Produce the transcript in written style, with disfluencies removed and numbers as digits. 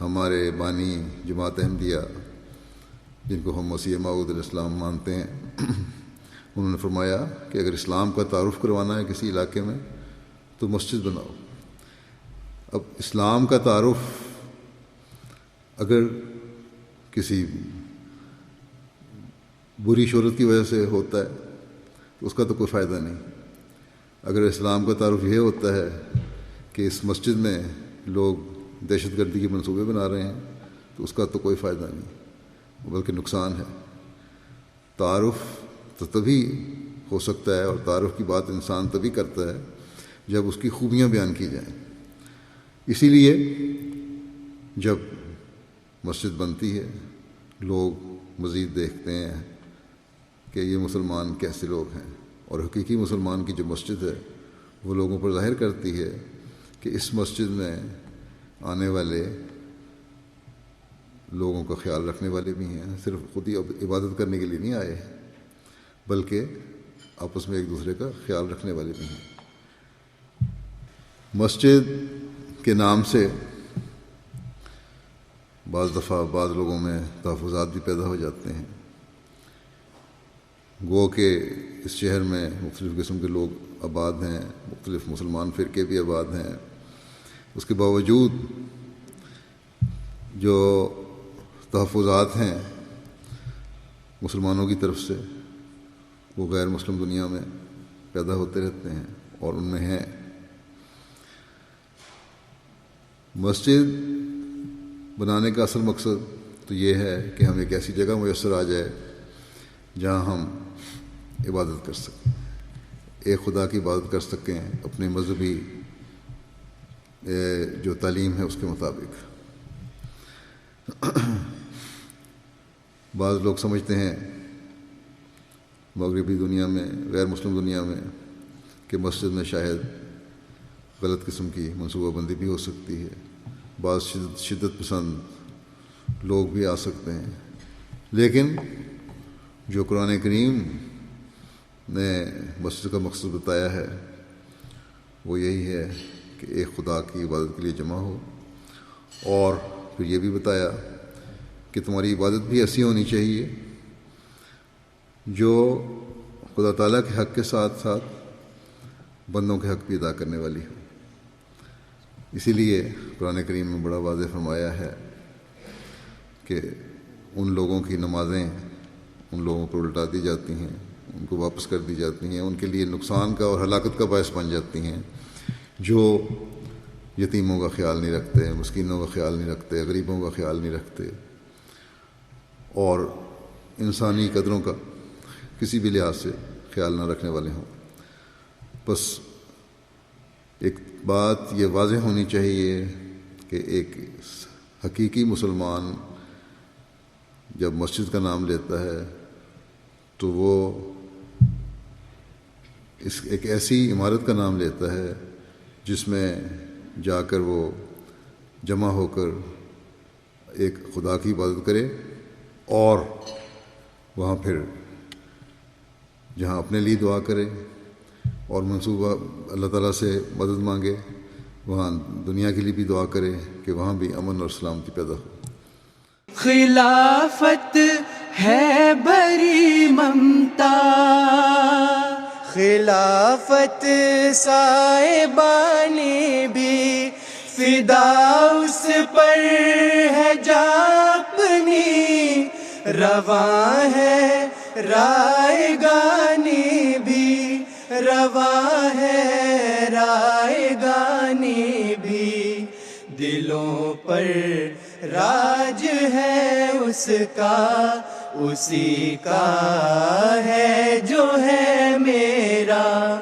ہمارے بانی جماعت احمدیہ جن کو ہم مسیح موعود علیہ السلام مانتے ہیں انہوں نے فرمایا کہ اگر اسلام کا تعارف کروانا ہے کسی علاقے میں تو مسجد بناؤ۔ اب اسلام کا تعارف اگر کسی بری شہرت کی وجہ سے ہوتا ہے تو اس کا تو کوئی فائدہ نہیں۔ اگر اسلام کا تعارف یہ ہوتا ہے کہ اس مسجد میں لوگ دہشت گردی کے منصوبے بنا رہے ہیں تو اس کا تو کوئی فائدہ نہیں بلکہ نقصان ہے۔ تعارف تو تبھی ہو سکتا ہے اور تعارف کی بات انسان تبھی کرتا ہے جب اس کی خوبیاں بیان کی جائیں۔ اسی لیے جب مسجد بنتی ہے لوگ مزید دیکھتے ہیں کہ یہ مسلمان کیسے لوگ ہیں، اور حقیقی مسلمان کی جو مسجد ہے وہ لوگوں پر ظاہر کرتی ہے کہ اس مسجد میں آنے والے لوگوں کا خیال رکھنے والے بھی ہیں، صرف خود ہی عبادت کرنے کے لیے نہیں آئے بلکہ آپس میں ایک دوسرے کا خیال رکھنے والے بھی ہیں۔ مسجد کے نام سے بعض دفعہ بعض لوگوں میں تحفظات بھی پیدا ہو جاتے ہیں، گو کہ اس شہر میں مختلف قسم کے لوگ آباد ہیں، مختلف مسلمان فرقے بھی آباد ہیں، اس کے باوجود جو تحفظات ہیں مسلمانوں کی طرف سے وہ غیر مسلم دنیا میں پیدا ہوتے رہتے ہیں اور ان میں ہیں۔ مسجد بنانے کا اصل مقصد تو یہ ہے کہ ہم ایک ایسی جگہ میسر آ جائے جہاں ہم عبادت کر سکیں، ایک خدا کی عبادت کر سکیں اپنے مذہبی جو تعلیم ہے اس کے مطابق۔ بعض لوگ سمجھتے ہیں مغربی دنیا میں، غیر مسلم دنیا میں، کہ مسجد میں شاید غلط قسم کی منصوبہ بندی بھی ہو سکتی ہے، بعض شدت پسند لوگ بھی آ سکتے ہیں، لیکن جو قرآن کریم نے مسجد کا مقصد بتایا ہے وہ یہی ہے کہ ایک خدا کی عبادت کے لیے جمع ہو، اور پھر یہ بھی بتایا کہ تمہاری عبادت بھی ایسی ہونی چاہیے جو خدا تعالیٰ کے حق کے ساتھ ساتھ بندوں کے حق بھی ادا کرنے والی ہو۔ اسی لیے قرآن کریم میں بڑا واضح فرمایا ہے کہ ان لوگوں کی نمازیں ان لوگوں پر الٹا دی جاتی ہیں، ان کو واپس کر دی جاتی ہیں، ان کے لیے نقصان کا اور ہلاکت کا باعث بن جاتی ہیں، جو یتیموں کا خیال نہیں رکھتے، مسکینوں کا خیال نہیں رکھتے، غریبوں کا خیال نہیں رکھتے، اور انسانی قدروں کا کسی بھی لحاظ سے خیال نہ رکھنے والے ہوں۔ بس ایک بات یہ واضح ہونی چاہیے کہ ایک حقیقی مسلمان جب مسجد کا نام لیتا ہے تو وہ ایک ایسی عمارت کا نام لیتا ہے جس میں جا کر وہ جمع ہو کر ایک خدا کی عبادت کرے، اور وہاں پھر جہاں اپنے لیے دعا کرے اور منصوبہ اللہ تعالیٰ سے مدد مانگے، وہاں دنیا کے لیے بھی دعا کرے کہ وہاں بھی امن اور سلامتی پیدا ہو۔ خلافت ہے بڑی ممتا، خلافت صاحبانی بھی فدا اس پر ہے جا اپنی، رواں ہے رائے گانی بھی، رواں ہے رائے گانی بھی، دلوں پر راج ہے اس کا، اسی کا ہے جو ہے میرا۔